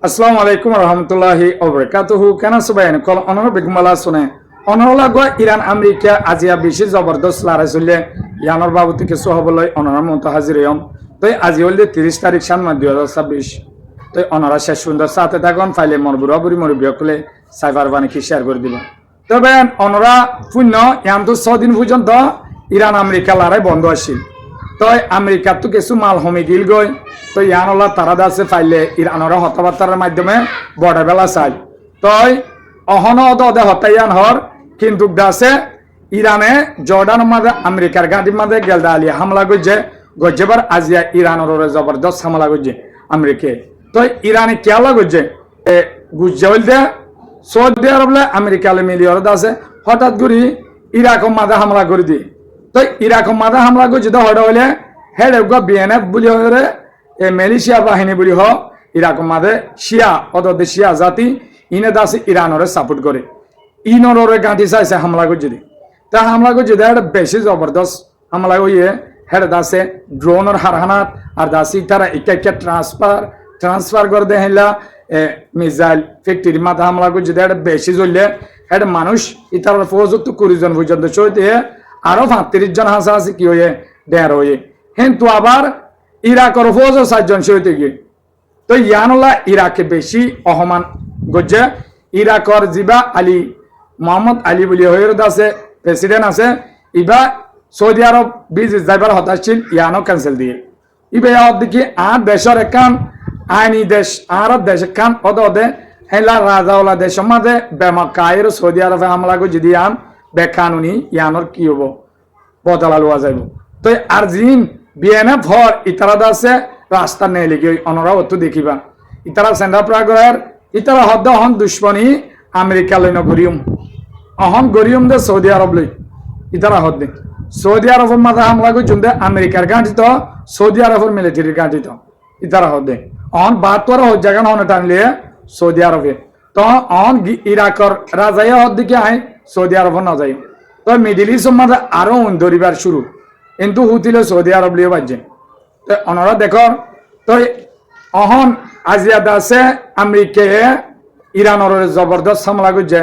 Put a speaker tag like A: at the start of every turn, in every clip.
A: আসসালামু আলাইকুম রহমতুল্লাহি ওবরাকাতুহু কেন সুবাইন কল অনর বেগমালা শুনে অনরলা গো ইরান আমেরিকা আজিয়া বেশি জবরদস্ত লড়াই চললে ইয়ানর বাবুতি কিছু হবলৈ অনর মতো হাজির হম তই আজি হল 30 তারিখ সান 2026 তই অনরা শেষ সুন্দর সাথে থাকুন ফাইলে মরবুরা বুড়ি মরবিয়া খুলে সাইবার বানিকি শেয়ার করে দিল তবে অনরা শূন্য ইয়ান তো 6 দিন পর্যন্ত ইরান আমেরিকা লড়াই বন্ধ আসছিল তই আমেরিকার তো কিছু মাল হমি গিল গই তো ইয়ানলা তারা দাসে ফাইলে ইরানরা হতাবার্তার মাধ্যমে বর্ডার বেলা চাই তই অহন অদে হতাইয়ান হর কিন্তু দাসে ইরানে জর্ডান মাঝে আমেরিকার গাড়ির মাঝে গেলদা আলিয়া হামলা করছে গজেবার আজিয়া ইরানের জবরদস্ত হামলা করছে আমেরিকা তো ইরানে কেলা করছে গুজে হইলতে সৌদি আরবলে আমেরিকা মিলিয়র দাসে হঠাৎ করে ইরাক মাঝে হামলা করে দিয়ে তো ইরাক মাঝে হামলা করছে তো হঠাৎ হলে হেড বিএনএফ বলি হরে মালয়েশিয়া বাহিনী বলি হ ইরাক মাঝে শিয়া অদে শিয়া জাতি ইনে দাসে ইরানরে সাপোর্ট করে ইনরে গাঁটি চাইছে হামলা করছে দি তা হামলা করছে এটা বেশি জবরদস্ত হামলা হইয়ে হেড দাসে ড্রোনের হারহানাত আর দাসি তারা একা ট্রান্সফার করে দে হেলা মিসাইল ফ্যাক্টরি মাথা হামলা করছে এটা বেশি চললে হেড মানুষ ইতার ফৌজ তো 20 জন পর্যন্ত চলতে আরো 35 জন হাসাহাসি কি হয়ে ডের হয়ে কিন্তু আবার ইরাকর ফৌজ 7 জন সইতে গিয়ে তো ইয়ানলা ইরাকে বেশি অহমান গজ্জে ইরাকর জিবা আলী মোহাম্মদ আলী বলি হয়ে আছে প্রেসিডেন্ট আছে ইবা সৌদি আরব বিজ যাইবার হতাশ ছিল ইয়ানো ক্যান্সেল দিয়ে ইবা দিকে আর দেশের একান আইনি দেশ আর দেশ একান অদে হেলা রাজাওয়ালা দেশের মাঝে বেমকায়ের সৌদি আরবে হামলা করে যদি আন বেকানুনি ইয়ানোর কি হবো বদলা লওয়া যাইব তো আর জিন বিএনএফ হর ইতারা দাসে রাস্তা নেই লেগে অনরা অত দেখিবা ইতারা সেন্ডা প্রাগর ইতারা হদ্দ অহন দুশ্মনী আমেরিকা লইন গরিয়ম অহন গরিয়ম দে সৌদি আরব লই ইতারা হদ্দে সৌদি আরবের মাঝে হামলা করছেন দে আমেরিকার গাঁটিত সৌদি আরবের মিলিটারির গাঁটিত ইতারা হদ্দে অহন 72 জায়গা হন টানলে সৌদি আরবে তো অহন ইরাকর রাজাইয়া হদ্দিকে আই সৌদি আরব না যাই তো মিডিল ইস্টের মাঝে আরো ধরিবার শুরু কিন্তু হুতিলে সৌদি আরব লিয়ে বাজছে তো অনরা দেখো তো অহন আজিয়া দাসে আমেরিকা ইরানের জবরদস্ত হামলা করছে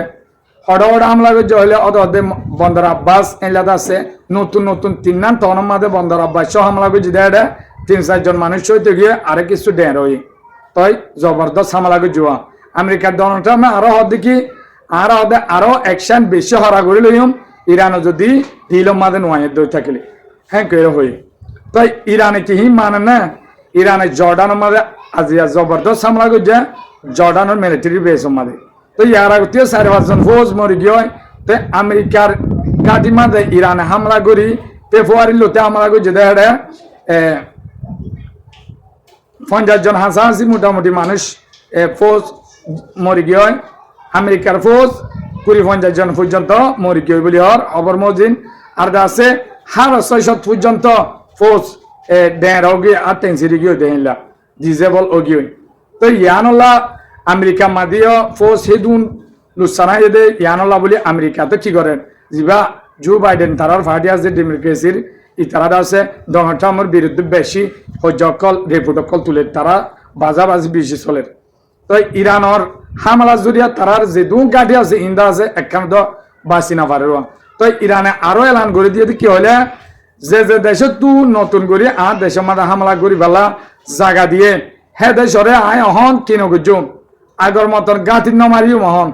A: হড় হামলা করছে হলে অদে বন্দর আব্বাস এলাকা আছে নতুন নতুন 3 নাম তখন মাঝে বন্দর আব্বাস হামলা করছে দেড়ে 3-4 জন মানুষ হইতে গিয়ে আরে কিছু ডের হই তাই জবরদস্ত হামলা করছে আমেরিকার ডোনাল্ড ট্রাম্প আরো হদিকি আরো অ্যাকশন বেশি হরা করে লইম ইরানও যদি হিলম মাঝে নোয়াইয়ের দই থাকলে হ্যাঁ কেউ হই তাই ইরানে কি মানে না ইরানের জর্ডানের মাঝে আজিয়া জবরদস্ত হামলা করছে জর্ডানের মিলিটারি বেসের মাঝে তো ইয়ার আগতে 4-5 জন ফৌজ মরি গিয়ে তো আমেরিকার গাড়ি মাঝে ইরানে হামলা করি ফেব্রুয়ারি লোতে হামলা করছে দেড়ে 50 জন হাসাহাসি মোটামুটি মানুষ ফৌজ মরি গিয়ে আমেরিকার ফৌজ 50 জন পর্যন্ত মরি গিয়ে বলি হর খবর মজিন আর আছে হার 600 পর্যন্ত ফৌজ ডের হোগি আর টেন্সিরি গিয়ে দেহিলা ডিজেবল ওগিয়ে তো ইয়ানলা আমেরিকা মাদিও ফৌজ হেদুন লুসানা দে ইয়ানলা বলি আমেরিকা তো কি করেন জিবা জো বাইডেন তারার পার্টি আছে ডেমোক্রেসির ইতারা আছে ডোনাল্ড ট্রাম্পের বিরুদ্ধে বেশি হজ্জকল রেপুটকল তুলে তারা বাজাবাজি বেশি চলে তো ইরানের হামলা জড়িয়া তারার যে দু গাড়ি আছে ইন্দা আছে একখান তো বাঁচি না পারে তো ইরানে আরো এলান করে দিয়ে কি হলে যে দেশে তু নতুন করে আর দেশের মাঝে হামলা করি বেলা জায়গা দিয়ে হে দেশরে আয় অহন কিনো গুজুম আগর মতন গাঁতি নমারিও মহন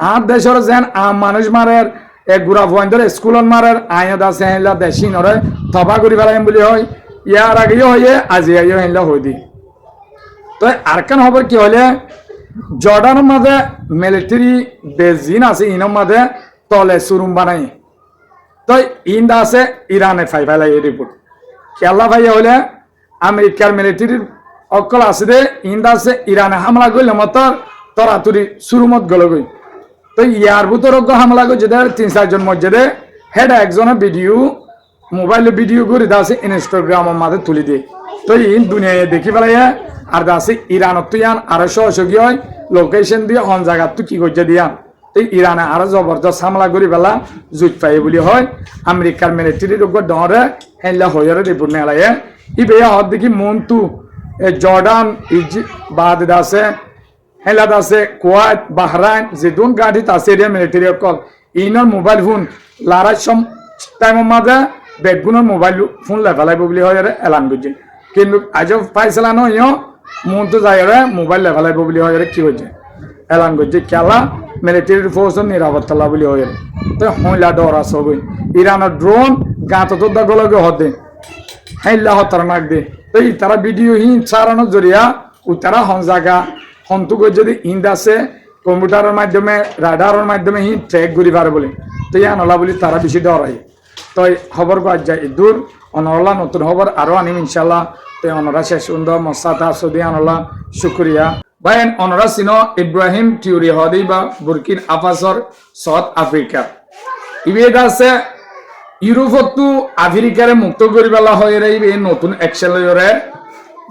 A: আর দেশের যেন মানুষ মারের গুড়া ভয়েন্দ্র স্কুলত মারের আইন আছে হেলা দেশি নরে থবা করি পেলাইম বলি হয় ইয়ার আগেও হয়ে আজি আগেও হেলা হয়ে দি তো আর কেন খবর কি হলে জর্ডানের মাঝে মিলিটারি বেজিন আছে ইনের মাঝে তলে সুরুম বানাই তো ইন্দা আছে ইরানে ফাইলাই এই রিপোর্ট খেলা ভাই হলে আমেরিকার মিলিটারির অকল আছে দে ইন্দা আছে ইরানে হামলা করলে মতর তরাতুরি সুরুমত গেল গই তো ইয়ার ভিতর হামলা করছে 3-4 জন মসজিদে হেড একজনের ভিডিও মোবাইলে ভিডিও করে দাসে ইনস্টাগ্রামের মাঝে তুলি দিয়ে তো ইন দুনিয়ায় দেখি পেলাই আর দাসে ইরানত তো ইয়ান আরো সহযোগী হয় লোকেশন দিয়ে অন জায়গা তো কি করছে দিয়া তো ইরানে আরো জবরদস্ত হামলা করি পেলা জুট পাই বলি হয় আমেরিকার মিলিটারির উপর ডরে হেলা হয়ে রিপোর্ট নেলায় ই বেয়া হদ দেখি মন তু জর্ডান বাদ আছে হেলাদ আছে কুয়েত বাহরাইন যেদুন গাড়িত আছে এরিয়া মিলিটারি কল ইনর মোবাইল ফোন লারাই সম টাইমের মাঝে বেগুনের মোবাইল ফোন লেফালাইব বলে হয় এলান করছে কিন্তু আজ পাইছিলা ন ইয় মন তো যাই মোবাইল লেফালাইব বলে হয় কি হয়েছে এলান করছে খেলা মিলিটারি ফোর্সের নিরাপত্তা বলে হয় তো হইলা ডর আছে ইরানের ড্রোন গাঁত তো দাগলগে হতে হাইলা হতার নাক দে তো তারা ভিডিও চালানোর জরিয়া ও তারা হন জায়গা হন্তুক যদি ইন্দ আছে কম্পিউটারের মাধ্যমে রাডারের মাধ্যমে ট্র্যাক ঘুরি পারে বলে তো আনলা বলি তারা বেশি ডরাই তো খবর পাওয়া যায় দূর অনলা নতুন খবর আরো আনিম ইনশাল্লাহ তো অনরা শেষ সুন্দর মশাতা সৌদি আনলা শুক্রিয়া ভাই অনরা চিন ইব্রাহিম টিউরি হদি বা বুরকিন আফাসর সাউথ আফ্রিকা ইবেদা আছে ইউরোপতো আফ্রিকারে মুক্ত করি পেলা হয় নতুন একশন লয়রে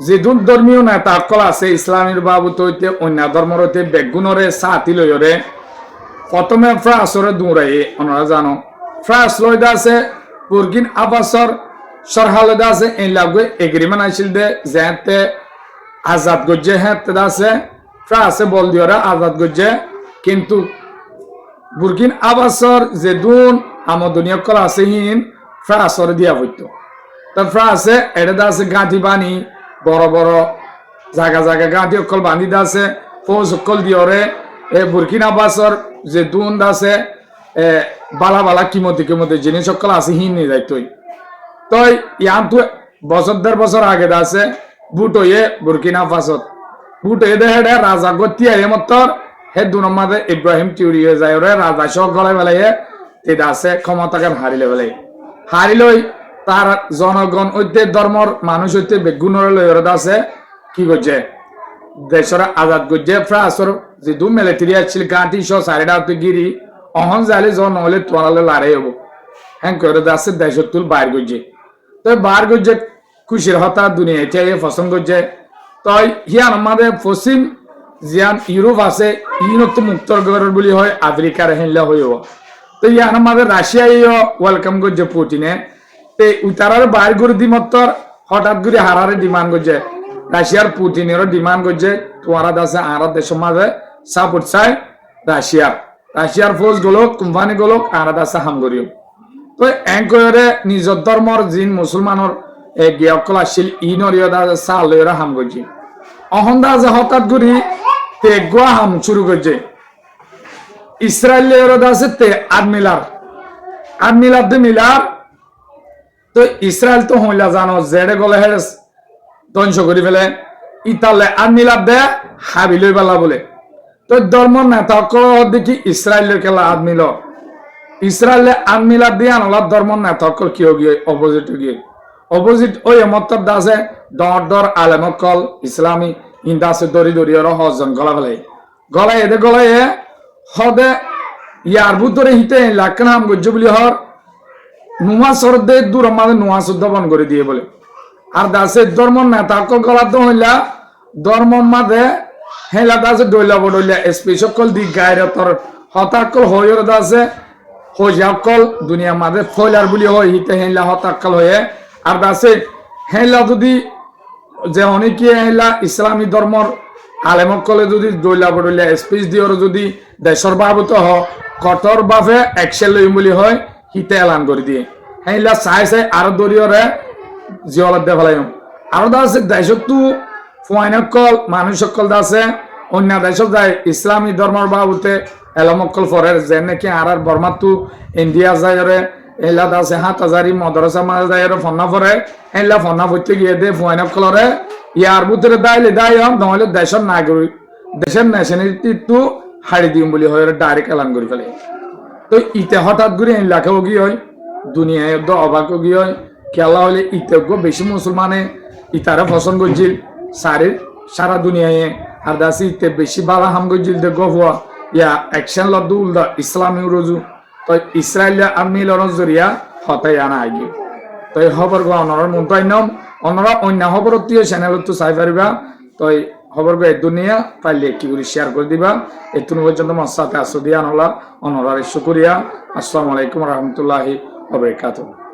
A: যেদুন ধর্মীয় নেতা সকল আছে ইসলামের বাবুত হইতে অন্য ধর্মের হইতে বেগুনরে সাথী লয়রে প্রথমে ফ্রান্সরে দৌড়াই ওনারা জানো ফ্রান্স লয়দা আছে বুরকিন আফাসর সরহালদা আছে এই লাগবে এগ্রিমেন্ট আসিল দে যেতে আজাদ গজ্জে হ্যাঁ আছে ফ্রান্সে বল দিওরা আজাদ গজ্জে কিন্তু বুরকিন আফাসর যেদুন আমদনীয় কল আছে হিন ফ্রান্সরে দিয়া হইতো তো ফ্রান্সে এটা আছে গাঁঠি বানি বড় বড় জায়গা জায়গা গাঁঠি অকল বান্ধি আছে ফৌজ অকল দিয়রে বুরকিনা ফাসোর যে দুন আছে বালা বালা কিমতি জিনিস অকল আছে হিন নিয়ে যাই তই ইয়ান তো বছর দেড় বছর আগে আছে বুট হয়ে বুরকিনা ফাসোর বুট হয়ে দে হেডে রাজা গতি আয়ে মতর হে দু নম্বরে ইব্রাহিম টিউরি হয়ে যায় ওরে রাজা সব গলায় বেলায় তেদা আছে ক্ষমতাকে হারিলে বেলায় হারিলই তার জনগণ ঐতে ধর্মর মানুষ হইতে বেগুনের লয়রদ আছে কি করছে দেশের আজাদ করছে ফ্রান্সর যে দু মিলিটারি আছিল গাঁটি সহ সারিডা গিরি অহন যাইলে জন হলে তোরালে লড়াই হবো হ্যাঁ করে আছে দেশের তুল বাইর করছে তো বাইর করছে খুশির হতা দুনিয়া এটা পছন্দ করছে তাই হিয়ান আমাদের পশ্চিম জিয়ান ইউরোপ আছে ইউরোপ মুক্ত বলি হয় আফ্রিকার হেনলা হইব তো ইয়ান আমাদের রাশিয়া ওয়েলকাম করছে পুটিনে উতারার বাইর করে দিমত্তর হঠাৎ করে হারারে ডিমান্ড করছে রাশিয়ার পুতিনেরও ডিমান্ড করছে তোমারা দাসে আর দেশের মাঝে সাপোর্ট চাই রাশিয়ার ফৌজ গুলোক কোম্পানি গুলোক আর দাসে হাম করিও তো এঙ্করে নিজের ধর্মর জিন মুসলমানের গিয়কল আসছিল ইনরিয় দাসে সালরা হাম করছে অহন দাসে হঠাৎ করে তে গোয়া হাম শুরু করছে ইসরায়েলের দাসে তে আদমিলার দে মিলার তো ইসরায়েল তো হইলা জানো জেডে গলে হেরে ধ্বংস করে ফেলে ইতালে আর মিলাদ দে হাবি লই পেলা বলে তো ধর্ম নেতা দেখি ইসরায়েলের খেলা আদ মিল ইসরায়েলে আদ মিলাদ দিয়ে আনলা ধর্ম নেতা কি গিয়ে অপোজিট ওই মতর দাসে দর আলেমকল ইসলামী ইন্দাসে দরি ওর হজন গলা গলায় এদে গলায় হদে ইয়ার ভিতরে হিতে লাখ নাম গজ্জ বলি হর নুয়া সরদে দূর আমাদের নুয়া শুদ্ধ বন করে দিয়ে বলে আর দাসে ধর্ম নেতা গলা তো হইলা ধর্ম মাঝে হেলা দাসে ডইলা বডইলা স্পেশাল দিক গায়ের তোর হতাকল হইর দাসে হইয়াকল দুনিয়া মাঝে ফয়লার বলি হয় হিতে হেলা হতাকল হয়ে আর দাসে হেলা যদি যে অনেকে হেলা ইসলামী ধর্মর আলেমকলে যদি ডইলা বডইলা স্পেস দিওর যদি দেশর বাবত হ কঠোর ভাবে অ্যাকশন লইম বলি হয় হিতে এলান করে দিয়ে হ্যাঁ চাই আরো দরিয়রে জিওলত দে ফেলাই আরো আছে দেশতো ফয়নকল মানুষ সকল আছে অন্য দেশ যায় ইসলামী ধর্মর বাবুতে এলমকল ফরে যে নাকি আর বর্মাতু ইন্ডিয়া যায় এলা আছে ৭,০০০ মদরসা মাঝে যায় ফন্না ফরে এলা ফন্না ফুটতে গিয়ে দে ফয়নকলরে ইয়ার ভিতরে দাইলে দায় নহলে দেশের নাগরিক দেশের ন্যাশনালিটি তো হারি দিম বলি হয় ডাইরেক্ট এলান করে ফেলে তো ইতে হঠাৎ করে লেখাও কি হয় দুনিয়ায় অবাক কি হয় খেলা হলে ইতজ্ঞ বেশি মুসলমানে ইতারা পছন্দ করছিল সারা দুনিয়ায় আর দাসি ইতে বেশি বালা হাম করছিল দে গফুয়া ইয়া অ্যাকশন লদ্দু উল্দা ইসলামী রজু তো ইসরায়েলিয়া আর্মি লড়ন জরিয়া হতাই আনা আগে তো এই খবর গো অনর মন্তাই নাম অনরা অন্য খবর চ্যানেল তো চাই পারিবা তো খবর গো এই দুনিয়া পাইলে কি করে শেয়ার করে দিবা এতক্ষণ পর্যন্ত আমার সাথে আসো দিয়া অনরার শুকরিয়া। আসসালামু আলাইকুম রহমতুল্লাহি ওয়া বারাকাতুহু।